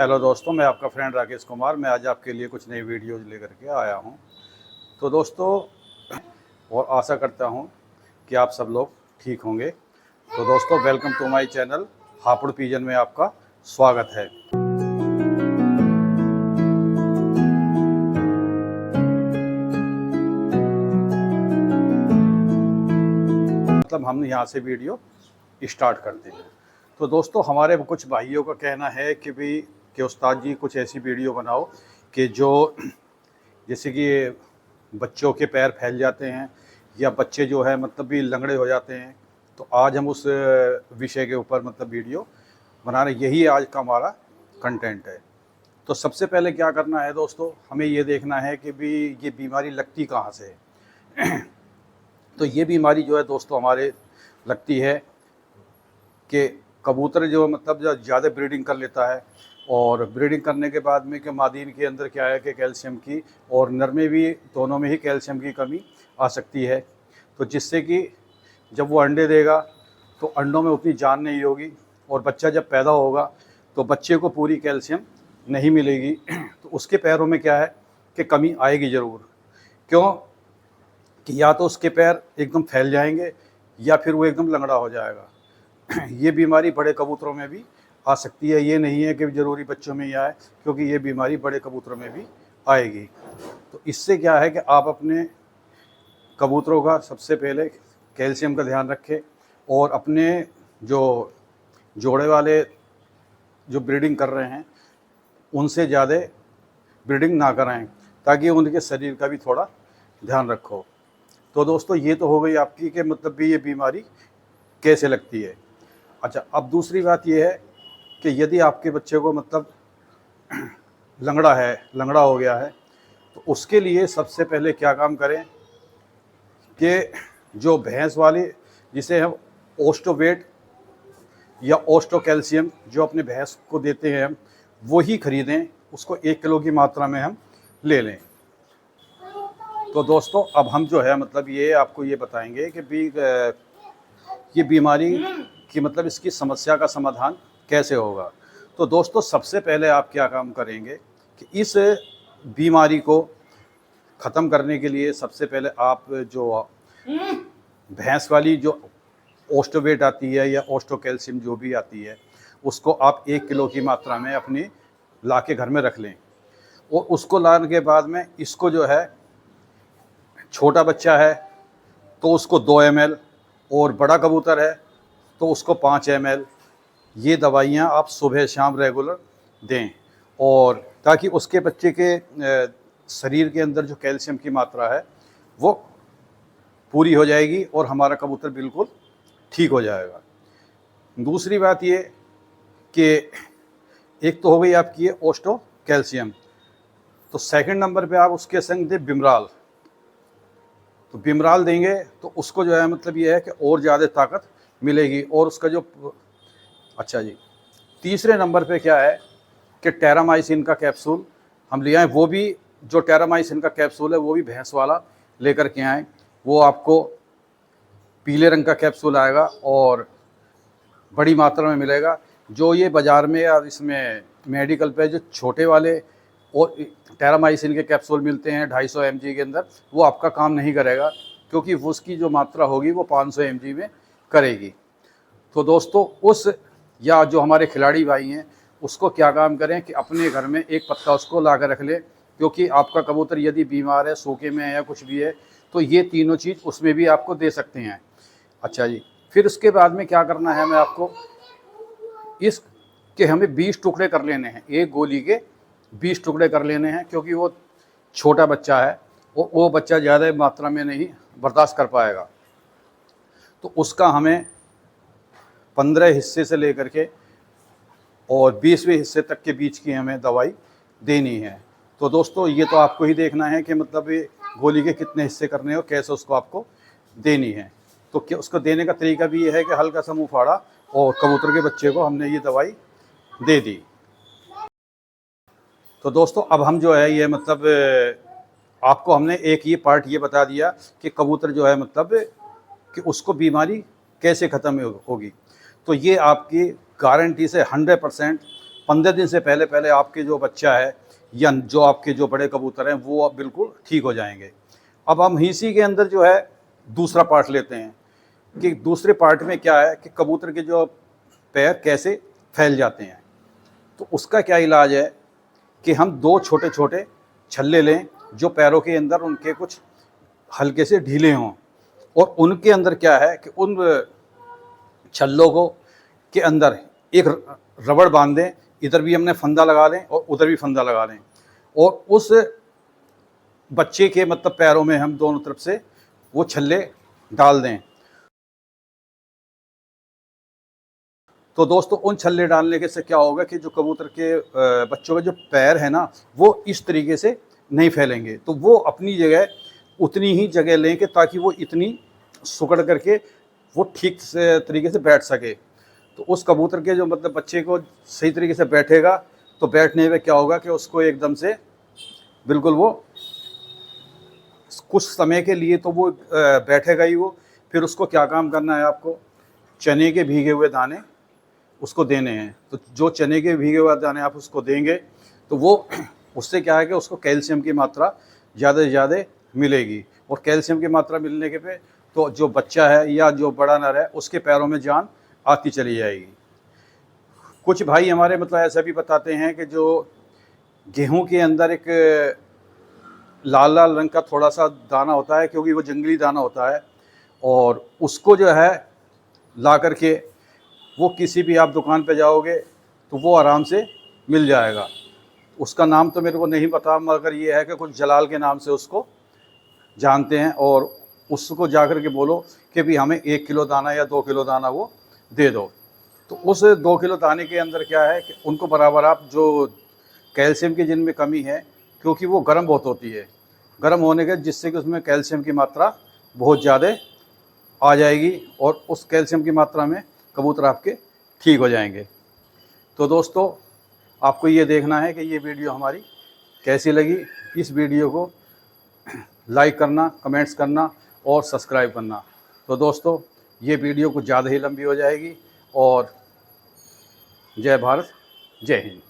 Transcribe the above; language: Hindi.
हेलो दोस्तों, मैं आपका फ्रेंड राकेश कुमार। मैं आज आपके लिए कुछ नई वीडियोज़ लेकर के आया हूं। तो दोस्तों, और आशा करता हूं कि आप सब लोग ठीक होंगे। तो दोस्तों, welcome to my channel Hapur pigeon में आपका स्वागत है। मतलब हम यहाँ से वीडियो स्टार्ट करते हैं। तो दोस्तों, हमारे कुछ भाइयों का कहना है कि भाई कि उस्ताद जी कुछ ऐसी वीडियो बनाओ कि जो जैसे कि बच्चों के पैर फैल जाते हैं या बच्चे जो है मतलब भी लंगड़े हो जाते हैं। तो आज हम उस विषय के ऊपर मतलब वीडियो बना रहे, यही आज का हमारा कंटेंट है। तो सबसे पहले क्या करना है दोस्तों, हमें ये देखना है कि भी ये बीमारी लगती कहाँ से है। तो ये बीमारी जो है दोस्तों हमारे लगती है कि कबूतर जो मतलब ज़्यादा ब्रीडिंग कर लेता है, और ब्रीडिंग करने के बाद में कि मादीन के अंदर क्या है कि कैल्शियम की और नर में भी, दोनों में ही कैल्शियम की कमी आ सकती है। तो जिससे कि जब वो अंडे देगा तो अंडों में उतनी जान नहीं होगी, और बच्चा जब पैदा होगा तो बच्चे को पूरी कैल्शियम नहीं मिलेगी। तो उसके पैरों में क्या है कि कमी आएगी ज़रूर। क्यों कि या तो उसके पैर एकदम फैल जाएंगे या फिर वो एकदम लंगड़ा हो जाएगा। ये बीमारी बड़े कबूतरों में भी आ सकती है, ये नहीं है कि ज़रूरी बच्चों में ही आए, क्योंकि ये बीमारी बड़े कबूतरों में भी आएगी। तो इससे क्या है कि आप अपने कबूतरों का सबसे पहले कैल्शियम का ध्यान रखें, और अपने जो जोड़े वाले जो ब्रीडिंग कर रहे हैं उनसे ज़्यादा ब्रीडिंग ना कराएं, ताकि उनके शरीर का भी थोड़ा ध्यान रखो। तो दोस्तों, ये तो हो गई आपकी कि मतलब भी ये बीमारी कैसे लगती है। अच्छा, अब दूसरी बात ये है कि यदि आपके बच्चे को मतलब लंगड़ा हो गया है, तो उसके लिए सबसे पहले क्या काम करें कि जो भैंस वाली, जिसे हम ओस्टोवेट या ओस्टो कैल्शियम जो अपने भैंस को देते हैं हम, वो ही खरीदें। उसको 1 किलो की मात्रा में हम ले लें। तो दोस्तों, अब हम जो है मतलब ये आपको ये बताएंगे कि ये बीमारी की मतलब इसकी समस्या का समाधान कैसे होगा। तो दोस्तों, सबसे पहले आप क्या काम करेंगे कि इस बीमारी को ख़त्म करने के लिए सबसे पहले आप जो भैंस वाली जो ओस्टोवेट आती है या ओस्टो कैल्शियम जो भी आती है, उसको आप 1 किलो की मात्रा में अपनी ला के घर में रख लें। और उसको लाने के बाद में इसको जो है, छोटा बच्चा है तो उसको 2 ml, और बड़ा कबूतर है तो उसको 5 ml, ये दवाइयाँ आप सुबह शाम रेगुलर दें, और ताकि उसके बच्चे के शरीर के अंदर जो कैल्शियम की मात्रा है वो पूरी हो जाएगी और हमारा कबूतर बिल्कुल ठीक हो जाएगा। दूसरी बात ये कि एक तो हो गई आपकी ये ओस्टो कैल्शियम, तो सेकंड नंबर पे आप उसके संग दे बिमराल। तो बिमराल देंगे तो उसको जो है मतलब ये है कि और ज़्यादा ताकत मिलेगी, और उसका जो अच्छा जी, तीसरे नंबर पे क्या है कि टेरामाइसिन का कैप्सूल हम ले आएँ। वो भी जो टेरामाइसिन का कैप्सूल है वो भी भैंस वाला लेकर के आएँ। वो आपको पीले रंग का कैप्सूल आएगा और बड़ी मात्रा में मिलेगा। जो ये बाज़ार में या इसमें मेडिकल पे जो छोटे वाले और टेरामाइसिन के कैप्सूल मिलते हैं 250 mg के अंदर, वो आपका काम नहीं करेगा, क्योंकि उसकी जो मात्रा होगी वो 500 mg में करेगी। तो दोस्तों, उस या जो हमारे खिलाड़ी भाई हैं उसको क्या काम करें कि अपने घर में एक पत्ता उसको ला कर रख लें, क्योंकि आपका कबूतर यदि बीमार है, सूखे में है या कुछ भी है, तो ये तीनों चीज़ उसमें भी आपको दे सकते हैं। अच्छा जी, फिर उसके बाद में क्या करना है, मैं आपको इसके हमें 20 टुकड़े कर लेने हैं। एक गोली के 20 टुकड़े कर लेने हैं, क्योंकि वो छोटा बच्चा है, वो बच्चा ज़्यादा मात्रा में नहीं बर्दाश्त कर पाएगा। तो उसका हमें 15 हिस्से से लेकर के और 20वें हिस्से तक के बीच की हमें दवाई देनी है। तो दोस्तों, ये तो आपको ही देखना है कि मतलब ये गोली के कितने हिस्से करने हो, कैसे उसको आपको देनी है। तो क्या उसको देने का तरीका भी ये है कि हल्का सा मुँह फाड़ा और कबूतर के बच्चे को हमने ये दवाई दे दी। तो दोस्तों, अब हम जो है ये मतलब आपको हमने एक ये पार्ट ये बता दिया कि कबूतर जो है मतलब कि उसको बीमारी कैसे ख़त्म होगी। तो ये आपकी गारंटी से 100% 15 दिन से पहले पहले आपके जो बच्चा है या जो आपके जो बड़े कबूतर हैं वो अब बिल्कुल ठीक हो जाएंगे। अब हम इसी के अंदर जो है दूसरा पार्ट लेते हैं कि दूसरे पार्ट में क्या है कि कबूतर के जो पैर कैसे फैल जाते हैं। तो उसका क्या इलाज है कि हम 2 छोटे छोटे छल्ले लें जो पैरों के अंदर उनके कुछ हल्के से ढीले हों, और उनके अंदर क्या है कि उन छल्लों को के अंदर एक रबड़ बांध दें, इधर भी हमने फंदा लगा लें और उधर भी फंदा लगा लें, और उस बच्चे के मतलब पैरों में हम दोनों तरफ से वो छल्ले डाल दें। तो दोस्तों उन छल्ले डालने के से क्या होगा कि जो कबूतर के बच्चों के जो पैर है ना वो इस तरीके से नहीं फैलेंगे, तो वो अपनी जगह उतनी ही जगह लें कि ताकि वो इतनी सुकड़ करके वो ठीक से तरीके से बैठ सके। तो उस कबूतर के जो मतलब बच्चे को सही तरीके से बैठेगा, तो बैठने में क्या होगा कि उसको एकदम से बिल्कुल वो कुछ समय के लिए तो वो बैठेगा ही वो। फिर उसको क्या काम करना है, आपको चने के भीगे हुए दाने उसको देने हैं। तो जो चने के भीगे हुए दाने आप उसको देंगे तो वो उससे क्या है कि उसको कैल्शियम की मात्रा ज़्यादा से ज़्यादा मिलेगी, और कैल्शियम की मात्रा मिलने के पे तो जो बच्चा है या जो बड़ा नर है उसके पैरों में जान आती चली जाएगी। कुछ भाई हमारे मतलब ऐसा भी बताते हैं कि जो गेहूं के अंदर एक लाल लाल रंग का थोड़ा सा दाना होता है, क्योंकि वो जंगली दाना होता है, और उसको जो है ला करके वो किसी भी आप दुकान पे जाओगे तो वो आराम से मिल जाएगा। उसका नाम तो मेरे को नहीं पता, मगर ये है कि कुछ जलाल के नाम से उसको जानते हैं, और उसको जा कर के बोलो कि भी हमें 1 किलो दाना या 2 किलो दाना वो दे दो। तो उस 2 किलो दाने के अंदर क्या है कि उनको बराबर आप जो कैल्शियम की जिनमें कमी है, क्योंकि वो गर्म बहुत होती है, गर्म होने के जिससे कि उसमें कैल्शियम की मात्रा बहुत ज़्यादा आ जाएगी, और उस कैल्शियम की मात्रा में कबूतर आपके ठीक हो जाएंगे। तो दोस्तों आपको ये देखना है कि ये वीडियो हमारी कैसी लगी। इस वीडियो को लाइक करना, कमेंट्स करना और सब्सक्राइब करना। तो दोस्तों ये वीडियो कुछ ज़्यादा ही लंबी हो जाएगी, और जय भारत, जय हिंद।